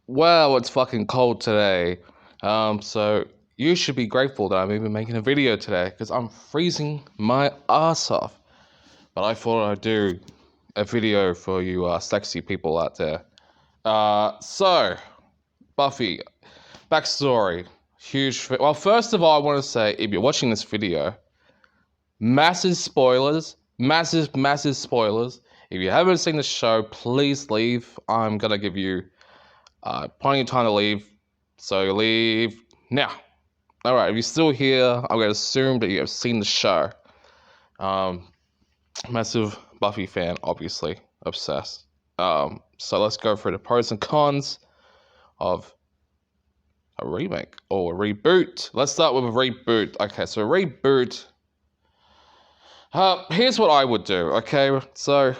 Well, it's fucking cold today. So you should be grateful that I'm even making a video today because I'm freezing my ass off. But I thought I'd do a video for you sexy people out there. So Buffy, backstory. Well, first of all, I want to say if you're watching this video, massive spoilers, massive spoilers. If you haven't seen the show, please leave. I'm gonna give you plenty of time to leave, so leave now. All right, if you're still here, I'm gonna assume that you have seen the show. Um, Massive Buffy fan, obviously, obsessed. So let's go through the pros and cons of a remake or a reboot. Let's start with a reboot. Okay, so a reboot. Here's what I would do. Okay, so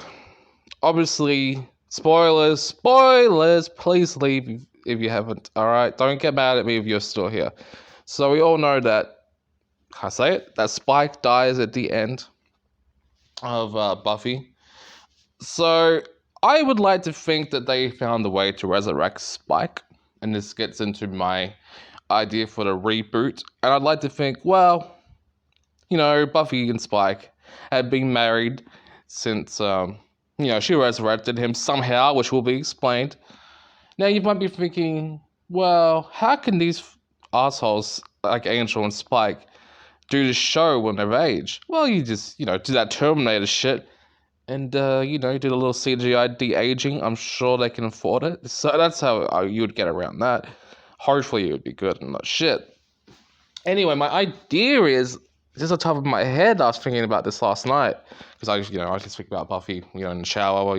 obviously, spoilers. Please leave if you haven't. All right, don't get mad at me if you're still here. So we all know that. Can I say it? That Spike dies at the end of Buffy. So I would like to think that they found a way to resurrect Spike, and this gets into my idea for the reboot. And I'd like to think, well, Buffy and Spike had been married since she resurrected him somehow, which will be explained. Now you might be thinking, well, how can these assholes like Angel and Spike do the show when they're of age? Well, you just, do that Terminator shit and, do the little CGI de-aging. I'm sure they can afford it. So that's how you would get around that. Hopefully it would be good and not shit. Anyway, my idea is, just on top of my head, I was thinking about this last night. Because I can speak about Buffy, in the shower,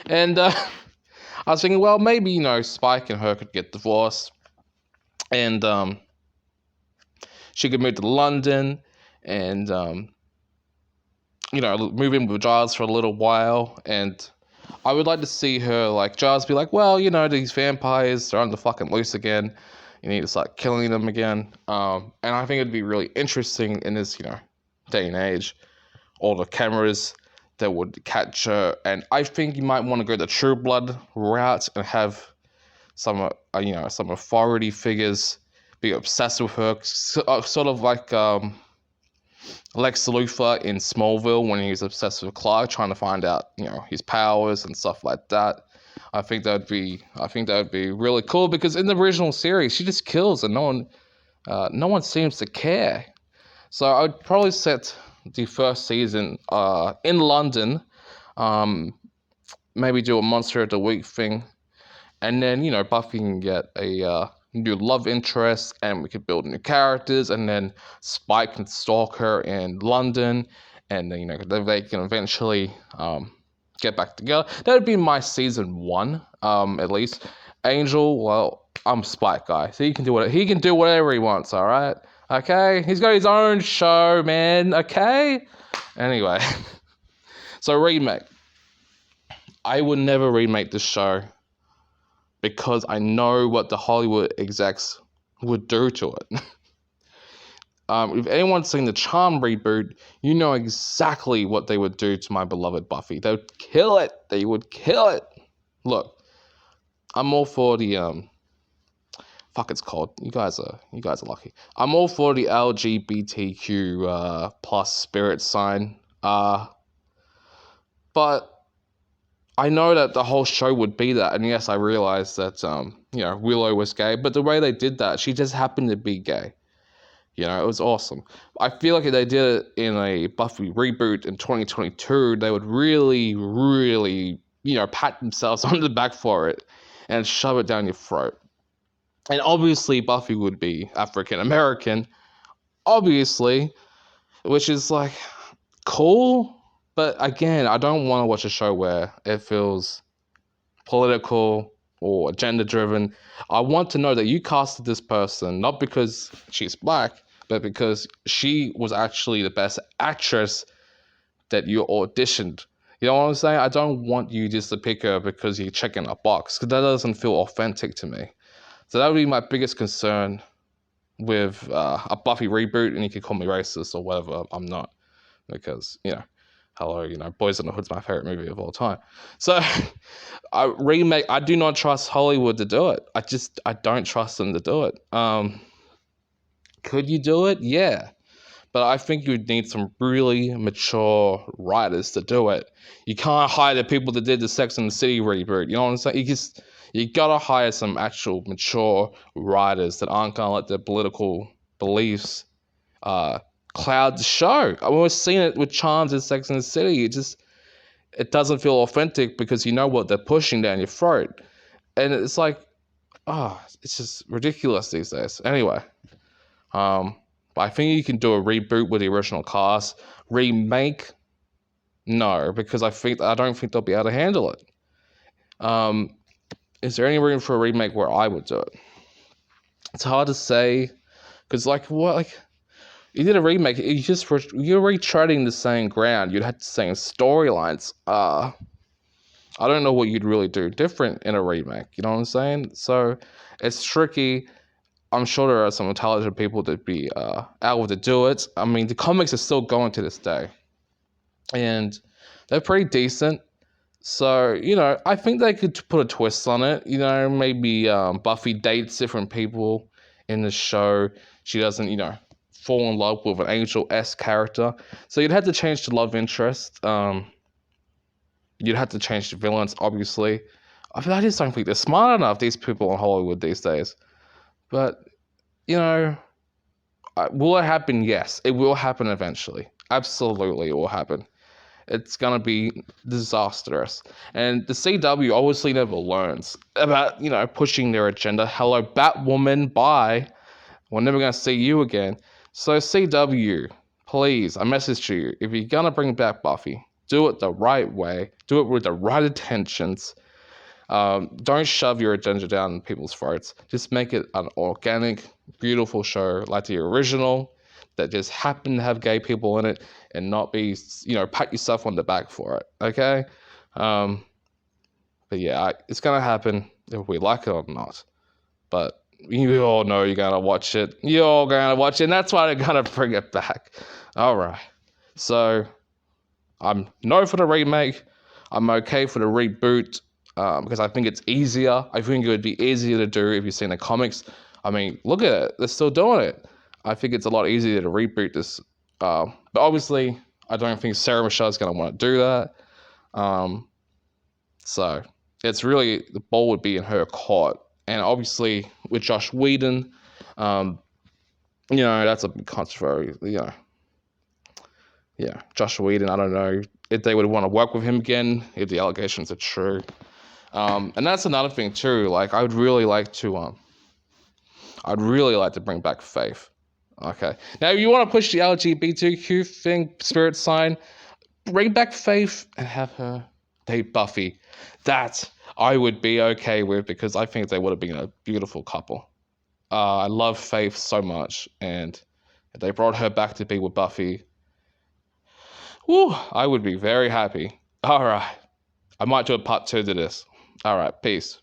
and, I was thinking, well, maybe, Spike and her could get divorced. And she could move to London and, move in with Giles for a little while. And I would like to see her, like, Giles be like, well, these vampires, they're on the fucking loose again. You need to start killing them again. And I think it'd be really interesting in this, day and age. All the cameras that would catch her, and I think you might want to go the True Blood route and have some authority figures be obsessed with her, sort of like Lex Luthor in Smallville when he was obsessed with Clark, trying to find out his powers and stuff like that. I think that would be really cool because in the original series she just kills and no one seems to care. So I'd probably set the first season in London, maybe do a Monster of the Week thing, and then Buffy can get a new love interest, and we could build new characters, and then Spike can stalk her in London, and then they can eventually get back together. That would be my season 1, at least. Angel, well, I'm Spike guy, so he can do whatever he wants. All right. Okay, he's got his own show, man. Okay. Anyway, so remake. I would never remake this show because I know what the Hollywood execs would do to it. If anyone's seen the Charm reboot, you know exactly what they would do to my beloved Buffy. They would kill it. They would kill it. Look, I'm all for the fuck it's called. You guys are lucky. I'm all for the LGBTQ plus spirit sign. But I know that the whole show would be that, and yes, I realized that Willow was gay, but the way they did that, she just happened to be gay. It was awesome. I feel like if they did it in a Buffy reboot in 2022, they would really, really, pat themselves on the back for it and shove it down your throat. And obviously Buffy would be African American, obviously, which is like cool. But again, I don't want to watch a show where it feels political or agenda driven. I want to know that you casted this person not because she's black, but because she was actually the best actress that you auditioned. You know what I'm saying? I don't want you just to pick her because you're checking a box, because that doesn't feel authentic to me. So that would be my biggest concern with a Buffy reboot, and you can call me racist or whatever. I'm not, because Hello, Boys in the Hood's my favorite movie of all time. So, Remake. I do not trust Hollywood to do it. I don't trust them to do it. Could you do it? Yeah. But I think you'd need some really mature writers to do it. You can't hire the people that did the Sex and the City reboot. You know what I'm saying? You gotta hire some actual mature writers that aren't gonna let their political beliefs cloud the show. We've seen it with Charms and Sex and the City. It doesn't feel authentic because you know what they're pushing down your throat, and it's like, it's just ridiculous these days. Anyway. But I think you can do a reboot with the original cast. Remake, no, because I don't think they'll be able to handle it. Is there any room for a remake where I would do it? It's hard to say, because you did a remake, you're retreading the same ground. You'd have the same storylines. I don't know what you'd really do different in a remake. You know what I'm saying? So it's tricky. I'm sure there are some intelligent people that be able to do it. I mean, the comics are still going to this day, and they're pretty decent. So I think they could put a twist on it. Maybe Buffy dates different people in the show. She doesn't, fall in love with an Angel-esque character. So you'd have to change the love interest. You'd have to change the villains, obviously. I just don't think they're smart enough, these people in Hollywood these days. But, will it happen? Yes, it will happen eventually. Absolutely, it will happen. It's going to be disastrous. And the CW obviously never learns about, pushing their agenda. Hello, Batwoman, bye. We're never going to see you again. So, CW, please, I message you. If you're going to bring back Buffy, do it the right way. Do it with the right intentions. Don't shove your agenda down people's throats. Just make it an organic, beautiful show like the original that just happened to have gay people in it and not be, pat yourself on the back for it. Okay? But yeah, it's going to happen if we like it or not. But you all know you're going to watch it. You're all going to watch it, and that's why they're going to bring it back. All right. So, I'm no for the remake. I'm okay for the reboot. Because I think it's easier. I think it would be easier to do if you've seen the comics. I mean, look at it. They're still doing it. I think it's a lot easier to reboot this. But obviously, I don't think Sarah Michelle's going to want to do that. So, it's really, the ball would be in her court. And obviously, with Josh Whedon, that's a big controversy. Yeah, Josh Whedon, I don't know if they would want to work with him again, if the allegations are true. And that's another thing too. Like, I'd really like to bring back Faith. Okay. Now, if you want to push the LGBTQ thing, spirit sign, bring back Faith and have her date Buffy. That I would be okay with, because I think they would have been a beautiful couple. I love Faith so much, and if they brought her back to be with Buffy, I would be very happy. All right. I might do a part 2 to this. All right, peace.